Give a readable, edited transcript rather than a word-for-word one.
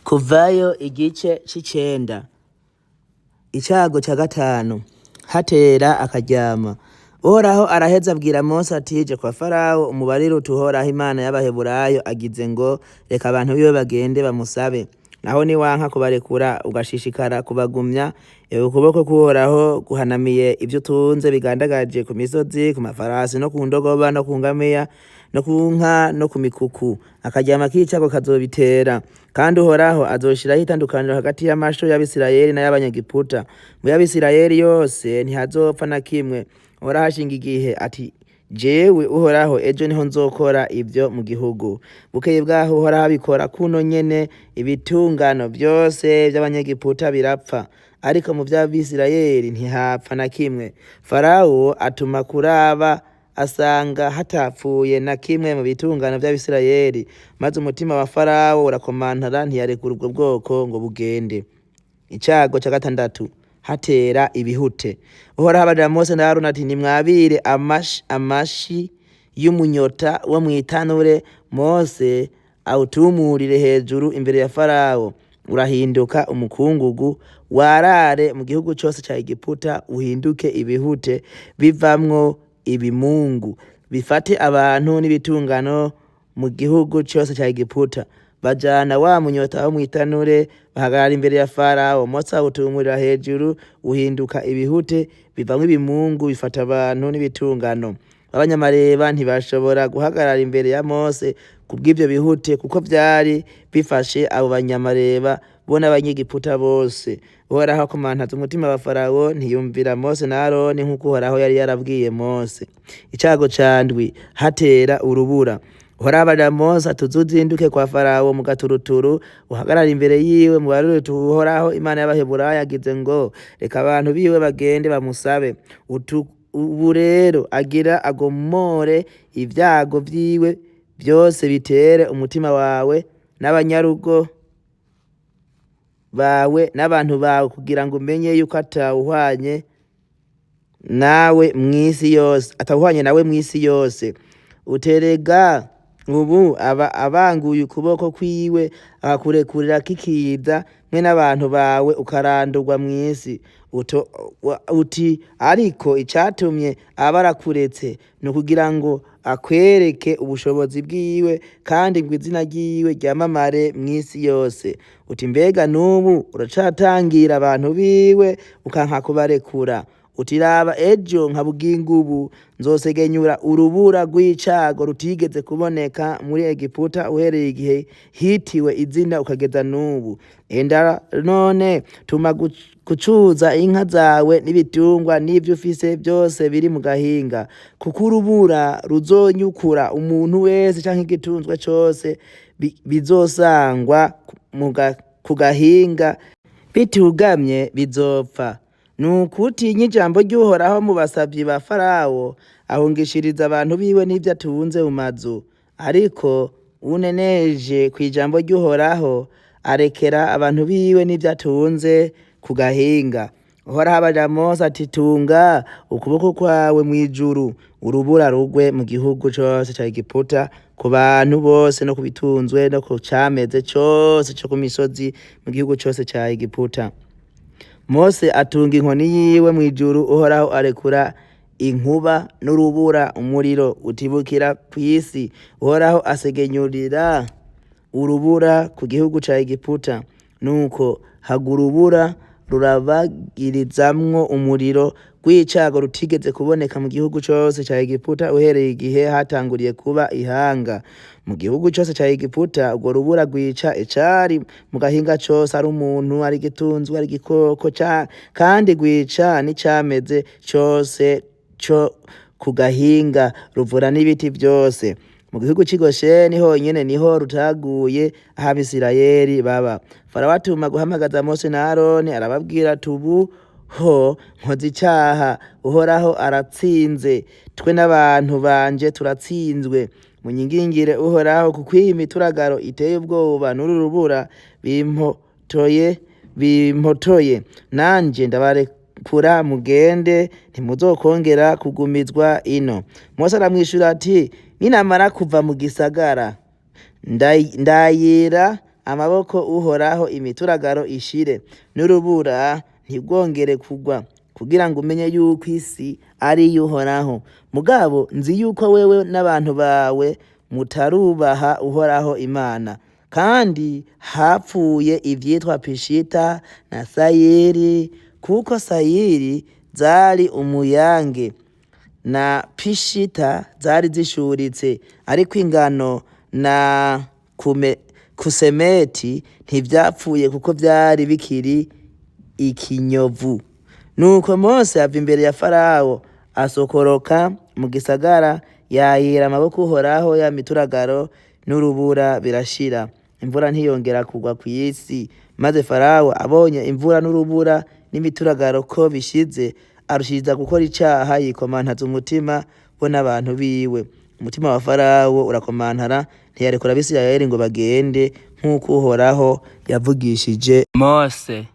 Kuvayo igice c'icenda. Icago ca gatanu. Hatera akaryama. Uhoraho araheza abwira Mose ati je kwa Farawo umubarire uti Uhoraho Imana y'Abaheburayo agize ngo reka abantu biwe bagende bamusabe. Naho niwanka kubarekura ugashishikara kubagumya, ukuboko k'Uhoraho guhanamiye ivyo utunze bigandagaje ku misozi, ku mafarasi no ku ndogoba no ku ngamiya no ku nka no ku mikuku. Akaryama k'icago kazobitera. Kandi Uhoraho azoshiraho itandukaniro hagati y'amasho y'Abisirayeli n'ay'Abanyegiputa. Mu y'Abisirayeli yose ntihazopfa na kimwe. Uhoraho ashinga igihe ati jewe Uhoraho ejo niho nzokora ivyo mu gihugu. Bukeye bwaho Uhoraho abikora kuno nyene, ibitungano vyose vy'Abanyegiputa birapfa, ariko mu vy'Abisirayeli ntihapfa na kimwe. Farawo atuma kuraba asanga hatapfuye na kimwe mu bitungano vy'Abisirayeli, maze umutima wa Farawo urakomantara ntiyarekura ubwo bwoko ngo bugende. Icago ca gatandatu. Hatera ibihute. Uhoraho abarira Mose na Aroni ati nimwabire amashi y'umunyota wo mw'itanure, Mose awutumurire hejuru imbere ya Farawo. Urahinduka umukungugu, warare mu gihugu cose ca Egiputa, uhinduke ibihute bivamwo ibimungu, bifate abantu n'ibitungano mu gihugu cose ca Egiputa. Bajana wa munyota wo mw'itanure bahagarara imbere ya Farawo. Mose awutumurira hejuru, uhinduka ibihute bivamwo ibimungu, bifata abantu n'ibitungano. Abanyamareba ntibashobora guhagarara imbere ya Mose kubw'ivyo bihute, kuko vyari bifashe abo banyamareba bo n'Abanyegiputa bose. Uhoraho akomantaza umutima wa Farawo, ntiyumvira Mose na Aroni nk'uko Uhoraho yari yarabwiye Mose. Icago ca ndwi. Hatera urubura. Uhoraho abarira Mose ati uzuzinduke kwa Farawo mu gaturuturu, uhagarare imbere yiwe mubarire uti Uhoraho Imana y'Abaheburayo agize ngo reka abantu biwe bagende bamusabe. Ubu rero agira agomore ivyago vyiwe vyose bitere umutima wawe n'abanyarugo bawe n'abantu bawe, kugira ngo umenye yuko atawuhwanye nawe mw'isi yose. Uterega ubu aba abanguye ukuboko kwiwe akakurekurira kikiza mwe n'abantu bawe ukarandurwa mw'isi. Uti ariko icatumye aba arakuretse ni ukugira ngo akwereke ubushobozi bwiwe, kandi ngo izina ryiwe ryamamare mw'isi yose. Uti mbega n'ubu uracatangira abantu biwe ukanka kubarekura. Uti raba ejo nka bugingubu nzosegenyura urubura rw'icago rutigeze kuboneka muri Egiputa uhereye igihe hitiwe izina ukageza n'ubu. Enda none tuma gucuza inka zawe n'ibitungwa n'ivyo ufise vyose biri mu gahinga, kuko urubura ruzonyukura umuntu wese canke igitunzwe cose bizosangwa ku gahinga bitugamye bizopfa. Nuko utinya ijambo ry'Uhoraho mu basavyi ba Farawo, ahungishiriza abantu biwe n'ivyo atunze mu mazu. Ariko uneneje kw'ijambo ry'Uhoraho arekera abantu biwe n'ivyo atunze ku gahinga. Uhoraho abarira Mose ati tunga ukuboko kwawe mw'ijuru, urubura rugwe mu gihugu cose ca Egiputa, ku bantu bose no kubitunzwe no ku cameze cose co ku misozi mu gihugu cose ca Egiputa. Mose atunga inkoni yiwe mw'ijuru, Uhoraho arekura inkuba n'urubura, umuriro utibukira kw'isi. Uhoraho asegenyurira urubura ku gihugu ca Egiputa, nuko hagwa urubura rurabagirizamwo umuriro rw'icago rutigeze kuboneka mu gihugu cose ca Egiputa uhereye igihe hatanguriye kuba ihanga. Mu gihugu cose ca Egiputa urwo rubura rwica icari mu gahinga cose, ari umuntu, ari igitunzwe, ari igikoko, kandi rwica n'icameze cose co ku gahinga, ruvura n'ibiti vyose. Mu gihugu c'i Gosheni honyene niho rutaguye aho Abisirayeli baba. Farawo atuma guhamagaza Mose na Aroni, arababwira ati ubu ho nkoze icaha, Uhoraho aratsinze, twe n'abantu banje turatsinzwe. Munyingingire Uhoraho, kuko iyi mituragaro iteye ubwoba n'uru rubura bimpotoye, nanje ndabarekura mugende, ntimuzokongera kugumizwa ino. Mose aramwishura ati ninamara kuva mu gisagara ndayira amaboko Uhoraho imituragaro ishire, n'urubura ntirwongere kugwa, kugira ngo umenye yuko isi ari iy'Uhoraho. Mugabo nzi yuko wewe n'abantu bawe mutarubaha Uhoraho Imana, kandi hapfuye ivyitwa Pishita na Sayiri, kuko Sayiri zari umuyange na Pishita zari zishuritse, ariko ingano na Kusemeti ntivyapfuye kuko vyari bikiri ikinyovu. Nuko Mose ava imbere ya Farawo, asokoroka mu gisagara, yayira amaboko Uhoraho, ya mituragaro n'urubura birashira, imvura ntiyongera kugwa kw'isi. Maze Farawo abonye imvura n'urubura n'imituragaro ko bishize, arushiriza gukora icaha, yikomantaza umutima we n'abantu biwe. Umutima wa Farawo urakomantara, ntiyarekura Abisirayeli ngo bagende nk'uko Uhoraho yavugishije Mose.